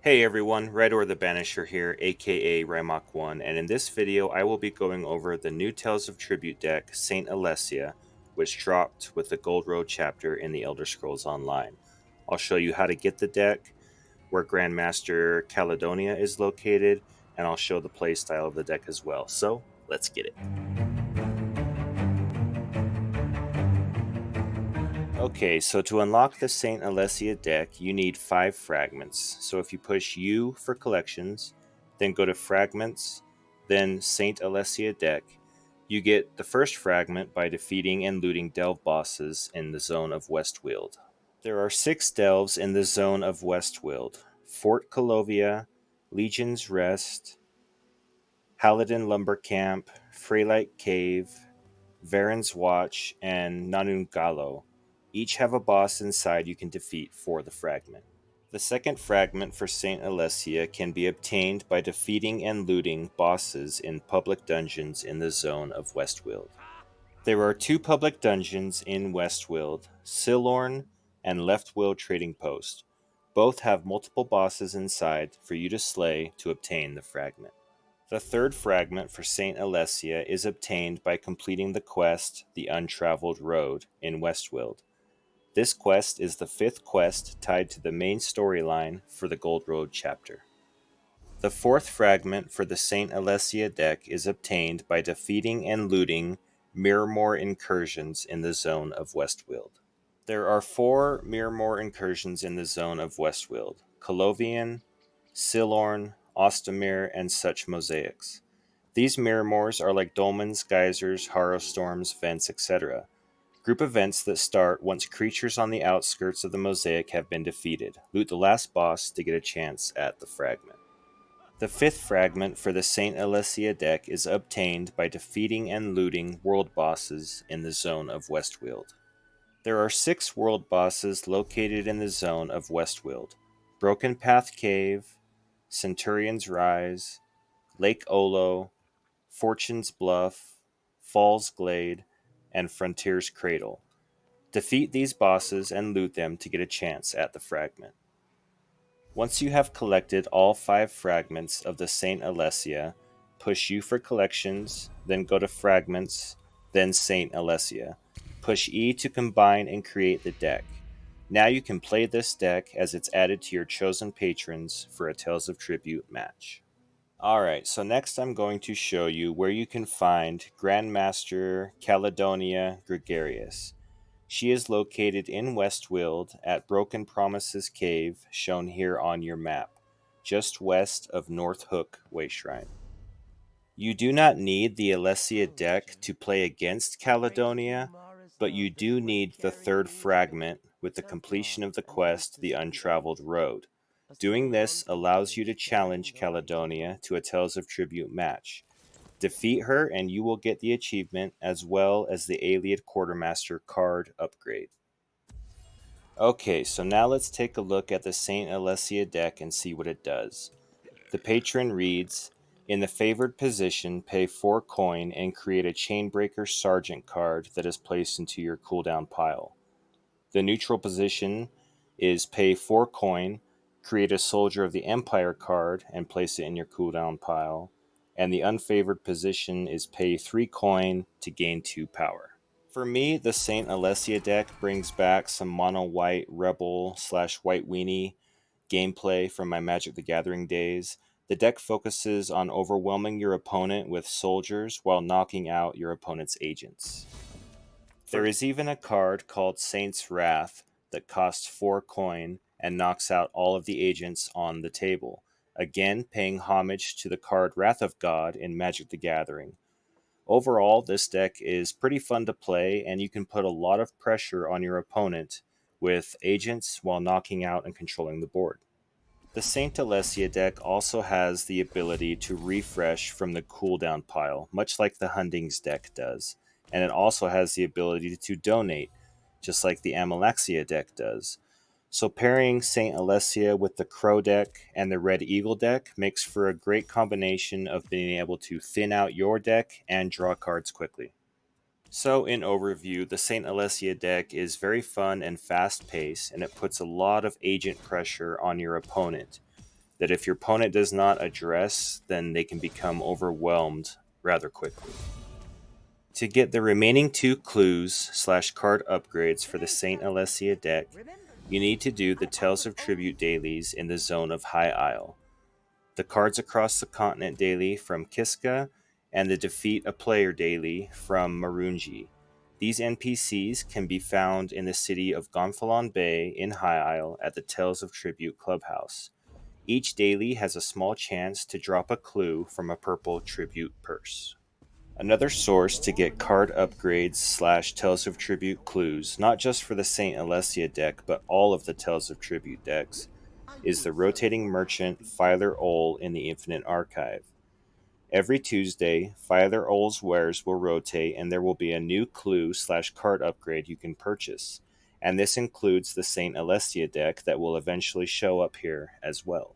Hey everyone, Rydor the Banisher here, aka Rymok1, and in this video I will be going over the new Tales of Tribute deck, Saint Alessia, which dropped with the Gold Road chapter in the Elder Scrolls Online. I'll show you how to get the deck, where Grandmaster Caledonia is located, and I'll show the playstyle of the deck as well. So, let's get it. Okay, so to unlock the Saint Alessia deck, you need 5 fragments. So if you push U for collections, then go to fragments, then Saint Alessia deck, you get the first fragment by defeating and looting delve bosses in the zone of Westweald. There are 6 delves in the zone of Westweald: Fort Calovia, Legion's Rest, Halidon Lumber Camp, Freylite Cave, Varen's Watch, and Nanungalo. Each have a boss inside you can defeat for the fragment. The second fragment for Saint Alessia can be obtained by defeating and looting bosses in public dungeons in the zone of Westweald. There are 2 public dungeons in Westweald, Silorn and Leftweald Trading Post. Both have multiple bosses inside for you to slay to obtain the fragment. The third fragment for Saint Alessia is obtained by completing the quest, The Untraveled Road, in Westweald. This quest is the 5th quest tied to the main storyline for the Gold Road chapter. The fourth fragment for the Saint Alessia deck is obtained by defeating and looting Mirrormore incursions in the zone of Westweald. There are 4 Mirrormore incursions in the zone of Westweald: Colovian, Silorn, Ostamir, and such mosaics. These Mirrormores are like dolmens, geysers, harrowstorms, vents, etc. Group events that start once creatures on the outskirts of the mosaic have been defeated. Loot the last boss to get a chance at the fragment. The 5th fragment for the Saint Alessia deck is obtained by defeating and looting world bosses in the zone of Westweald. There are 6 world bosses located in the zone of Westweald: Broken Path Cave, Centurion's Rise, Lake Olo, Fortune's Bluff, Falls Glade, and Frontier's Cradle. Defeat these bosses and loot them to get a chance at the fragment. Once you have collected all 5 fragments of the Saint Alessia, push U for collections, then go to fragments, then Saint Alessia. Push E to combine and create the deck. Now you can play this deck as it's added to your chosen patrons for a Tales of Tribute match. Alright, so next I'm going to show you where you can find Grandmaster Caledonia Gregarious. She is located in Westweald at Broken Promises Cave, shown here on your map, just west of North Hook Wayshrine. You do not need the Alessia deck to play against Caledonia, but you do need the 3rd fragment with the completion of the quest, The Untraveled Road. Doing this allows you to challenge Caledonia to a Tales of Tribute match. Defeat her and you will get the achievement as well as the Ayleid Quartermaster card upgrade. Okay, so now let's take a look at the Saint Alessia deck and see what it does. The patron reads, in the favored position, pay 4 coin and create a Chainbreaker Sergeant card that is placed into your cooldown pile. The neutral position is pay 4 coin, create a Soldier of the Empire card and place it in your cooldown pile. And the unfavored position is pay 3 coin to gain 2 power. For me, the Saint Alessia deck brings back some mono-white rebel/white weenie gameplay from my Magic the Gathering days. The deck focuses on overwhelming your opponent with soldiers while knocking out your opponent's agents. There is even a card called Saint's Wrath that costs 4 coin and knocks out all of the agents on the table, again paying homage to the card Wrath of God in Magic the Gathering. Overall, this deck is pretty fun to play, and you can put a lot of pressure on your opponent with agents while knocking out and controlling the board. The Saint Alessia deck also has the ability to refresh from the cooldown pile, much like the Hundings deck does, and it also has the ability to donate, just like the Amalaxia deck does. So pairing Saint Alessia with the Crow deck and the Red Eagle deck makes for a great combination of being able to thin out your deck and draw cards quickly. So in overview, the Saint Alessia deck is very fun and fast-paced, and it puts a lot of agent pressure on your opponent. that if your opponent does not address, then they can become overwhelmed rather quickly. To get the remaining 2 clues/card upgrades for the Saint Alessia deck, you need to do the Tales of Tribute dailies in the Zone of High Isle, the Cards Across the Continent daily from Kiska, and the Defeat a Player daily from Marunji. These NPCs can be found in the city of Gonfalon Bay in High Isle at the Tales of Tribute Clubhouse. Each daily has a small chance to drop a clue from a purple tribute purse. Another source to get card upgrades/Tales of Tribute clues, not just for the Saint Alessia deck, but all of the Tales of Tribute decks, is the rotating merchant Filer Ol in the Infinite Archive. Every Tuesday, Filer Ol's wares will rotate and there will be a new clue/card upgrade you can purchase. And this includes the Saint Alessia deck that will eventually show up here as well.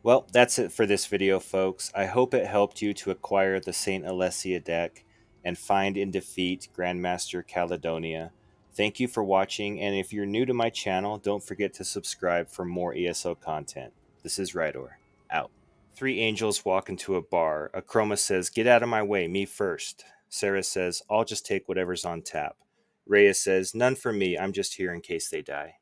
Well, that's it for this video, folks. I hope it helped you to acquire the Saint Alessia deck and find and defeat Grandmaster Caledonia. Thank you for watching, and if you're new to my channel, don't forget to subscribe for more ESO content. This is Rydor, out. 3 angels walk into a bar. Akroma says, "Get out of my way, me first." Sarah says, "I'll just take whatever's on tap." Rhea says, "None for me, I'm just here in case they die."